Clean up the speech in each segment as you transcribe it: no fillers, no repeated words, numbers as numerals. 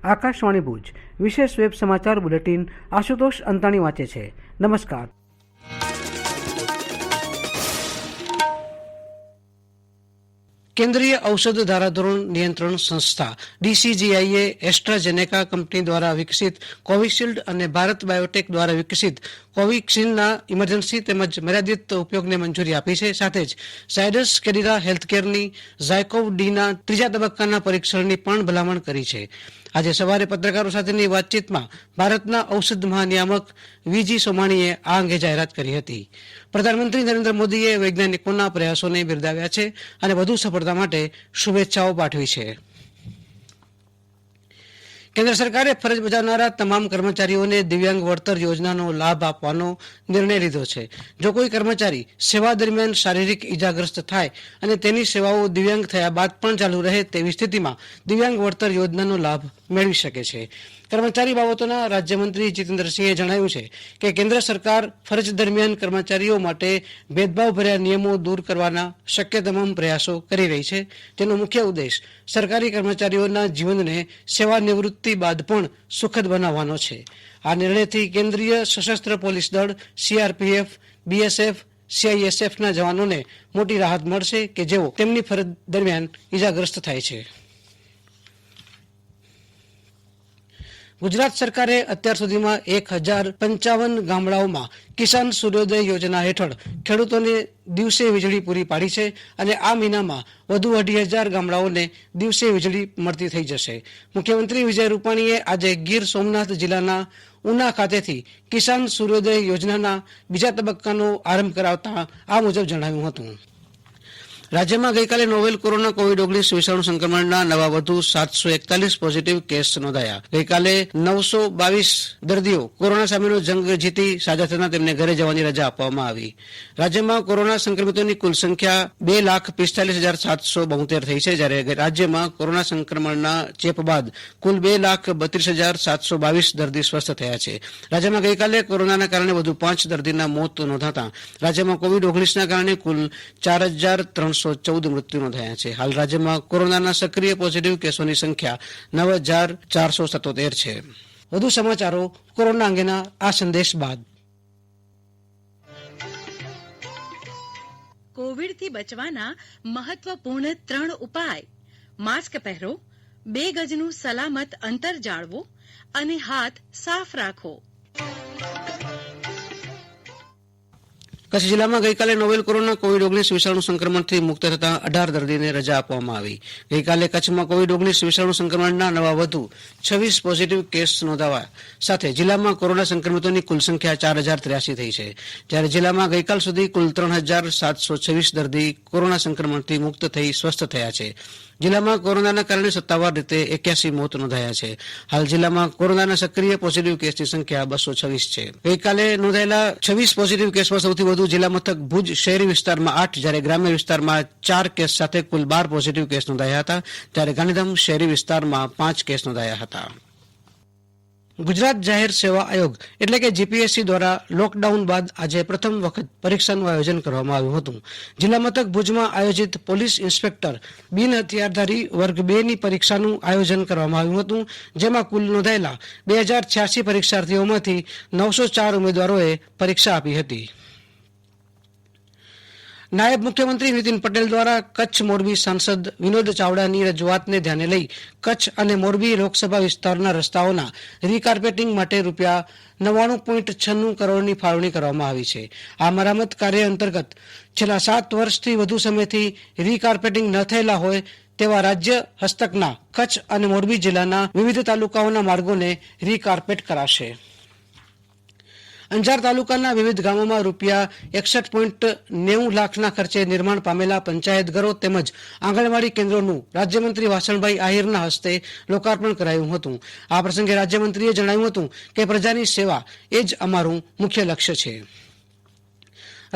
આકાશવાણી ભુજ વિશેષ વેબ સમાચાર બુલેટિન આશુતોષ અંતાણી વાંચે છે. નમસ્કાર. કેન્દ્રીય ઔષધ ધારાધોરણ નિયંત્રણ સંસ્થા DCGIએ એસ્ટ્રાઝેનેકા કંપની દ્વારા વિકસિત કોવિશિલ્ડ અને ભારત બાયોટેક દ્વારા વિકસિત કોવેક્સિનના ઇમરજન્સી તેમજ મર્યાદિત ઉપયોગને મંજૂરી આપી છે. સાથે જ ઝાયડસ કેડિલા હેલ્થકેરની ઝાયકોવ-ડીના ત્રીજા તબક્કાના પરીક્ષણની પણ ભલામણ કરી છે. આજે સવારે પત્રકારો સાથેની વાતચીતમાં ભારતના ઔષધ મહાનિયામક વીજી સોમાણીએ આ અંગે જાહેરાત કરી હતી. પ્રધાનમંત્રી નરેન્દ્ર મોદીએ વૈજ્ઞાનિકોના પ્રયાસોને બિરદાવ્યા છે અને વધુ સફળતા માટે શુભેચ્છાઓ પાઠવી છે. કેન્દ્ર સરકારે ફરજ બજાવનારા તમામ કર્મચારીઓને દિવ્યાંગ વળતર યોજનાનો લાભ આપવાનો નિર્ણય લીધો છે. જો કોઈ કર્મચારી સેવા દરમિયાન શારીરિક ઇજાગ્રસ્ત થાય અને તેની સેવાઓ દિવ્યાંગ થયા બાદ પણ ચાલુ રહે તેવી સ્થિતિમાં દિવ્યાંગ વળતર યોજનાનો લાભ મેળવી શકે છે. કર્મચારી બાબતોના રાજ્યમંત્રી જીતેન્દ્રસિંહે જણાવ્યું છે કે કેન્દ્ર સરકાર ફરજ દરમિયાન કર્મચારીઓ માટે ભેદભાવભર્યા નિયમો દૂર કરવાના શક્ય તમામ પ્રયાસો કરી રહી છે. તેનો મુખ્ય ઉદ્દેશ સરકારી કર્મચારીઓના જીવનને સેવા નિવૃત્તિ બાદ પણ સુખદ બનાવવાનો છે. આ નિર્ણયથી કેન્દ્રીય સશસ્ત્ર પોલીસ દળ, CRPF, BSF, CISFના જવાનોને મોટી રાહત મળશે કે જેઓ તેમની ફરજ દરમિયાન ઇજાગ્રસ્ત થાય છે. ગુજરાત સરકારે અત્યાર સુધીમાં 1055 ગામડાઓમાં કિસાન સૂર્યોદય યોજના હેઠળ ખેડૂતોને દિવસે વીજળી પૂરી પાડી છે અને આ મહિનામાં વધુ 2,500 ગામડાઓને દિવસે વીજળી મળતી થઈ જશે. મુખ્યમંત્રી વિજય રૂપાણીએ આજે ગીર સોમનાથ જિલ્લાના ઉના ખાતેથી કિસાન સૂર્યોદય યોજનાના બીજા તબક્કાનો આરંભ કરાવતા આ મુજબ જણાવ્યું હતું. રાજ્યમાં ગઈકાલે નોવેલ કોરોના કોવિડ-19 વિષાણુ સંક્રમણના નવા વધુ 741 પોઝિટિવ કેસ નોંધાયા. ગઈકાલે 922 દર્દીઓ કોરોના સામેનો જંગ જીતી સાજા થતાં તેમને ઘરે જવાની રજા આપવામાં આવી. રાજ્યમાં કોરોના સંક્રમિતોની કુલ સંખ્યા 2,45,772 થઈ છે, જ્યારે રાજ્યમાં કોરોના સંક્રમણના ચેપ બાદ કુલ 2,32,722 દર્દી સ્વસ્થ થયા છે. રાજ્યમાં ગઈકાલે કોરોનાના કારણે વધુ 5 દર્દીના મોત નોંધાતા રાજ્યમાં કોવિડ-19ના કારણે કુલ 4,314 મૃત્યુ નોંધાયા છે. હાલ રાજ્યમાં કોરોનાના સક્રિય પોઝિટિવ કેસોની સંખ્યા 9,477 છે. વધુ સમાચારો કોરોના અંગેના આ સંદેશ બાદ. કોવિડથી બચવાના મહત્વપૂર્ણ 3 ઉપાય: માસ્ક પહેરો, 2 ગજનું સલામત અંતર જાળવો અને હાથ સાફ રાખો. કચ્છ જિલ્લામાં ગઈકાલે નોવેલ કોરોના કોવિડ-19 વિષાણુ સંક્રમણથી મુક્ત થતાં 18 દર્દીને રજા આપવામાં આવી. ગઈકાલે કચ્છમાં કોવિડ-19 વિષાણુ સંક્રમણના નવા વધુ 26 પોઝિટિવ કેસ નોંધાવા સાથે જિલ્લામાં કોરોના સંક્રમિતોની કુલ સંખ્યા 4,083 થઈ છે, જ્યારે જિલ્લામાં ગઈકાલ સુધી કુલ 3,726 દર્દી કોરોના સંક્રમણથી મુક્ત થઈ સ્વસ્થ થયા છે. જિલ્લામાં કોરોનાના કારણે સત્તાવાર રીતે 81 મોત નોંધાયા છે. હાલ જિલ્લામાં કોરોનાના સક્રિય પોઝિટિવ કેસની સંખ્યા 226 છે. ગઈકાલે નોંધાયેલા 26 પોઝિટિવ કેસમાં સૌથી વધુ જિલ્લા મથક ભુજ શહેરી વિસ્તારમાં 8, જ્યારે ગ્રામ્ય વિસ્તારમાં 4 કેસ સાથે કુલ 12 પોઝિટિવ કેસ નોંધાયા હતા, જ્યારે ગાંધીધામ શહેરી વિસ્તારમાં 5 કેસ નોંધાયા હતા. ગુજરાત જાહેર સેવા આયોગ એટલે કે GPSC દ્વારા લોકડાઉન બાદ આજે પ્રથમ વખત પરીક્ષાનું આયોજન કરવામાં આવ્યું હતું. જિલ્લા મથક ભુજમાં આયોજિત પોલીસ ઇન્સ્પેક્ટર બિન હથિયારધારી વર્ગ 2ની પરીક્ષાનું આયોજન કરવામાં આવ્યું હતું, જેમાં કુલ નોંધાયેલા 2,086 પરીક્ષાર્થીઓમાંથી 904 ઉમેદવારોએ પરીક્ષા આપી હતી. નાયબ મુખ્યમંત્રી નીતિન પટેલ દ્વારા કચ્છ મોરબી સાંસદ વિનોદ ચાવડાની રજૂઆતને ધ્યાને લઈ કચ્છ અને મોરબી લોકસભા વિસ્તારના રસ્તાઓના રીકાર્પેટિંગ માટે રૂપિયા 99.96 કરોડની ફાળવણી કરવામાં આવી છે. આ મરામત કાર્ય અંતર્ગત છેલ્લા 7 વર્ષથી વધુ સમયથી રીકાર્પેટિંગ ન થયેલા હોય તેવા રાજ્ય હસ્તકના કચ્છ અને મોરબી જિલ્લાના વિવિધ તાલુકાઓના માર્ગોને રીકાર્પેટ કરાશે. અંજાર તાલુકાના વિવિધ ગામોમાં રૂપિયા 61.90 લાખના ખર્ચે નિર્માણ પામેલા પંચાયત ઘરો તેમજ આંગણવાડી કેન્દ્રોનું રાજ્યમંત્રી વાસણભાઈ આહિરના હસ્તે લોકાર્પણ કરાયું હતું. આ પ્રસંગે રાજ્યમંત્રીએ જણાવ્યું હતું કે પ્રજાની સેવા એ જ અમારું મુખ્ય લક્ષ્ય છે.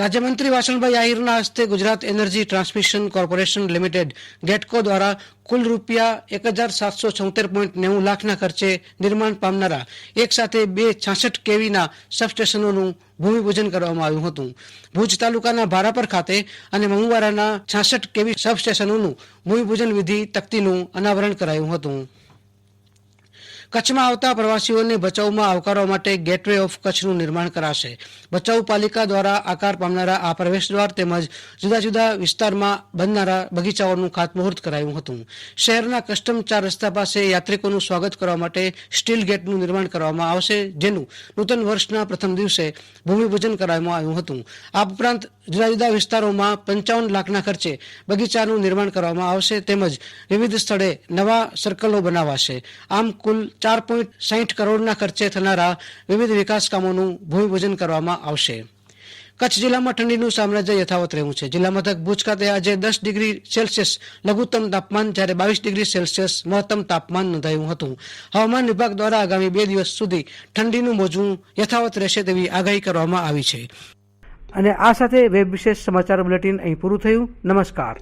રાજ્યમંત્રી વાસણભાઈ આહિરના હસ્તે Gujarat energy transmission corporation limited ગેટકો દ્વારા કુલ રૂપિયા 1,776.90 લાખના ખર્ચે નિર્માણ પામનારા એક સાથે 2 66 કેવીના સબસ્ટેશનોનું ભૂમિપૂજન કરવામાં આવ્યું હતું. ભુજ તાલુકાના ભારાપર ખાતે અને મમુવારાના 66 કેવી સબસ્ટેશનોનું ભૂમિપૂજન વિધિ તકતીનું અનાવરણ કરાયું હતું. કચ્છમાં આવતા પ્રવાસીઓને ભચાઉમાં આવકારવા માટે ગેટવે ઓફ કચ્છનું નિર્માણ કરાશે. ભચાઉ પાલિકા દ્વારા આકાર પામનારા આ પ્રવેશદ્વાર તેમજ જુદા જુદા વિસ્તારમાં બનનારા બગીચાઓનું ખાતમુહૂર્ત કરાયું હતું. શહેરના કસ્ટમ 4 રસ્તા પાસે યાત્રિકોનું સ્વાગત કરવા માટે સ્ટીલ ગેટનું નિર્માણ કરવામાં આવશે, જેનું નૂતન વર્ષના પ્રથમ દિવસે ભૂમિપૂજન કરવામાં આવ્યું હતું. આ ઉપરાંત જુદા જુદા વિસ્તારોમાં 55 લાખના ખર્ચે બગીચાનું નિર્માણ કરવામાં આવશે તેમજ વિવિધ સ્થળે નવા સર્કલો બનાવાશે. આમ કુલ 4.60 કરોડના ખર્ચે થનારા વિવિધ વિકાસ કામોનું ભૂમિપૂજન કરવામાં આવશે. કચ્છ જિલ્લામાં ઠંડીનું સામ્રાજ્ય યથાવત રહ્યું છે. જિલ્લા મથક ભુજ ખાતે આજે 10 ડિગ્રી સેલ્સિયસ લઘુત્તમ તાપમાન જ્યારે 22 ડિગ્રી સેલ્સિયસ મહત્તમ તાપમાન નોંધાયું હતું. હવામાન વિભાગ દ્વારા આગામી 2 દિવસ સુધી ઠંડીનું મોજું યથાવત રહેશે તેવી આગાહી કરવામાં આવી છે. અને આ સાથે વેબ વિશેષ સમાચાર બુલેટિન અહીં પૂરું થયું. નમસ્કાર.